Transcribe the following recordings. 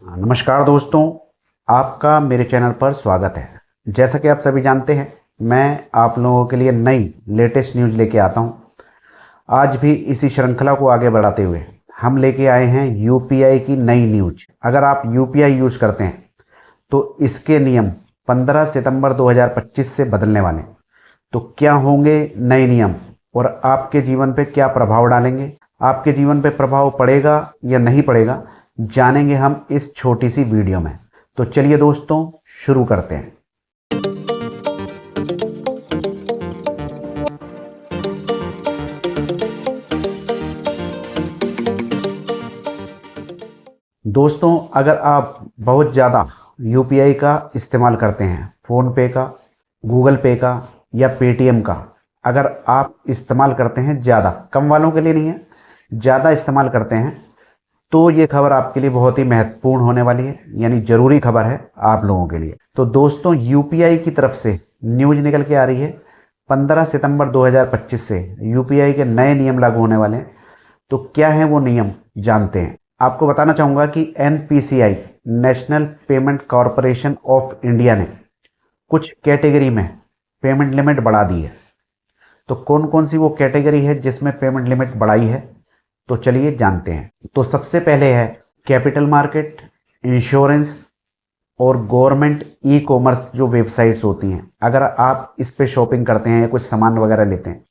नमस्कार दोस्तों, आपका मेरे चैनल पर स्वागत है। जैसा कि आप सभी जानते हैं, मैं आप लोगों के लिए नई लेटेस्ट न्यूज़ लेके आता हूं। आज भी इसी श्रृंखला को आगे बढ़ाते हुए हम लेके आए हैं यूपीआई की नई न्यूज़। अगर आप यूपीआई यूज़ करते हैं तो इसके नियम 15 सितंबर 2025 से बदलने वाले हैं। तो क्या होंगे नए नियम और आपके जीवन पे क्या प्रभाव डालेंगे, आपके जीवन पे प्रभाव पड़ेगा या नहीं पड़ेगा, जानेंगे हम इस छोटी सी वीडियो में। तो चलिए दोस्तों, शुरू करते हैं। दोस्तों, अगर आप बहुत ज़्यादा यूपीआई का इस्तेमाल करते हैं, फ़ोन पे का, गूगल पे का या पेटीएम का, अगर आप इस्तेमाल करते हैं ज़्यादा, कम वालों के लिए नहीं है, ज़्यादा इस्तेमाल करते हैं, तो ये खबर आपके लिए बहुत ही महत्वपूर्ण होने वाली है, यानी ज़रूरी खबर है आप लोगों के लिए। तो दोस्तों, यूपीआई की तरफ से न्यूज़ निकल के आ रही है 15 सितंबर 2025 से यूपीआई के नए नियम लागू होने वाले हैं। तो क्या है वो नियम, जानते हैं। आपको बताना चाहूँगा कि NPCI, national payment corporation of India ने कुछ कैटेगरी में पेमेंट लिमिट बढ़ा दी है। तो कौन कौन सी वो कैटेगरी है जिसमें पेमेंट लिमिट बढ़ाई है, तो चलिए जानते हैं। तो सबसे पहले है कैपिटल मार्केट, इंश्योरेंस और गवर्नमेंट ई कॉमर्स जो वेबसाइट्स होती हैं। अगर आप इस पे शॉपिंग करते हैं या कुछ सामान वगैरह लेते हैं,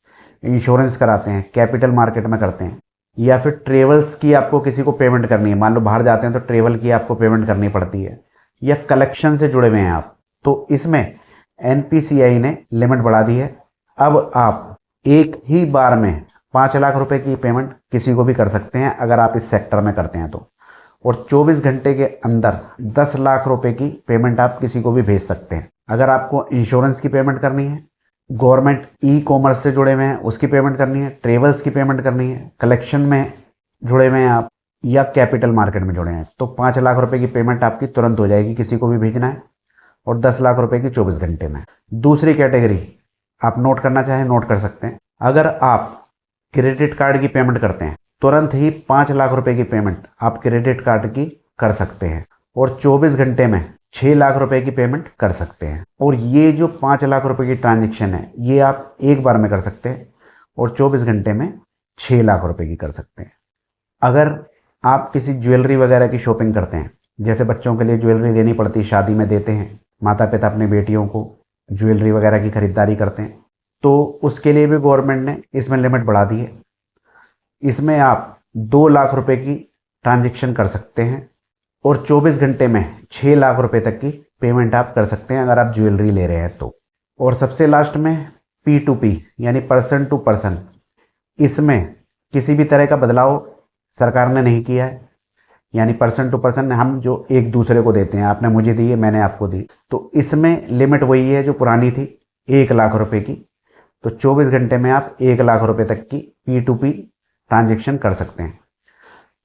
इंश्योरेंस कराते हैं, कैपिटल मार्केट में करते हैं, या फिर ट्रेवल्स की आपको किसी को पेमेंट करनी है, मान लो बाहर जाते हैं तो ट्रेवल की आपको पेमेंट करनी पड़ती है, या कलेक्शन से जुड़े हुए हैं आप, तो इसमें एनपीसीआई ने लिमिट बढ़ा दी है। अब आप एक ही बार में 5 लाख रुपए की पेमेंट किसी को भी कर सकते हैं अगर आप इस सेक्टर में करते हैं तो, और 24 घंटे के अंदर 10 लाख रुपए की पेमेंट आप किसी को भी भेज सकते हैं। अगर आपको इंश्योरेंस की पेमेंट करनी है, गवर्नमेंट ई कॉमर्स से जुड़े हुए हैं उसकी पेमेंट करनी है, ट्रेवल्स की पेमेंट करनी है, कलेक्शन में जुड़े हुए हैं आप, या कैपिटल मार्केट में जुड़े हैं, तो 5 लाख रुपए की पेमेंट आपकी तुरंत हो जाएगी, किसी को भी भेजना है, और 10 लाख रुपए की 24 घंटे में। दूसरी कैटेगरी आप नोट करना चाहें नोट कर सकते हैं। अगर आप क्रेडिट कार्ड की पेमेंट करते हैं, तुरंत ही 5 लाख रुपए की पेमेंट आप क्रेडिट कार्ड की कर सकते हैं, और 24 घंटे में 6 लाख रुपए की पेमेंट कर सकते हैं। और ये जो 5 लाख रुपए की ट्रांजैक्शन है, ये आप एक बार में कर सकते हैं और 24 घंटे में 6 लाख रुपए की कर सकते हैं। अगर आप किसी ज्वेलरी वगैरह की शॉपिंग करते हैं, जैसे बच्चों के लिए ज्वेलरी लेनी पड़ती है, शादी में देते हैं, माता पिता अपने बेटियों को ज्वेलरी वगैरह की खरीदारी करते हैं, तो उसके लिए भी गवर्नमेंट ने इसमें लिमिट बढ़ा दी है। इसमें आप 2 लाख रुपए की ट्रांजैक्शन कर सकते हैं और 24 घंटे में 6 लाख रुपए तक की पेमेंट आप कर सकते हैं अगर आप ज्वेलरी ले रहे हैं तो। और सबसे लास्ट में P2P यानी पर्सन टू पर्सन, इसमें किसी भी तरह का बदलाव सरकार ने नहीं किया है, यानी पर्सन टू पर्सन हम जो एक दूसरे को देते हैं, आपने मुझे दी है, मैंने आपको दी, तो इसमें लिमिट वही है जो पुरानी थी, 1 लाख रुपए की। तो 24 घंटे में आप 1 लाख रुपए तक की P2P ट्रांजैक्शन कर सकते हैं।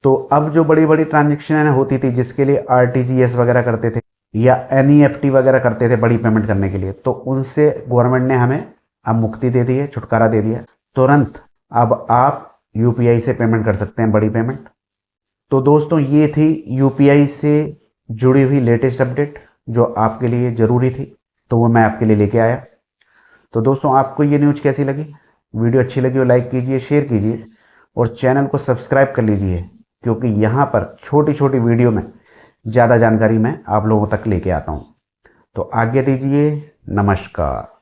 तो अब जो बड़ी बड़ी ट्रांजैक्शन होती थी जिसके लिए RTGS वगैरह करते थे या NEFT वगैरह करते थे बड़ी पेमेंट करने के लिए, तो उनसे गवर्नमेंट ने हमें अब मुक्ति दे दी है, छुटकारा दे दिया। तुरंत अब आप UPI से पेमेंट कर सकते हैं, बड़ी पेमेंट। तो दोस्तों, ये थी UPI से जुड़ी हुई लेटेस्ट अपडेट जो आपके लिए ज़रूरी थी, तो वो मैं आपके लिए लेके आया। तो दोस्तों, आपको ये न्यूज़ कैसी लगी? वीडियो अच्छी लगी हो लाइक कीजिए, शेयर कीजिए और चैनल को सब्सक्राइब कर लीजिए, क्योंकि यहाँ पर छोटी छोटी वीडियो में ज़्यादा जानकारी मैं आप लोगों तक लेके आता हूँ। तो आज्ञा दीजिए, नमस्कार।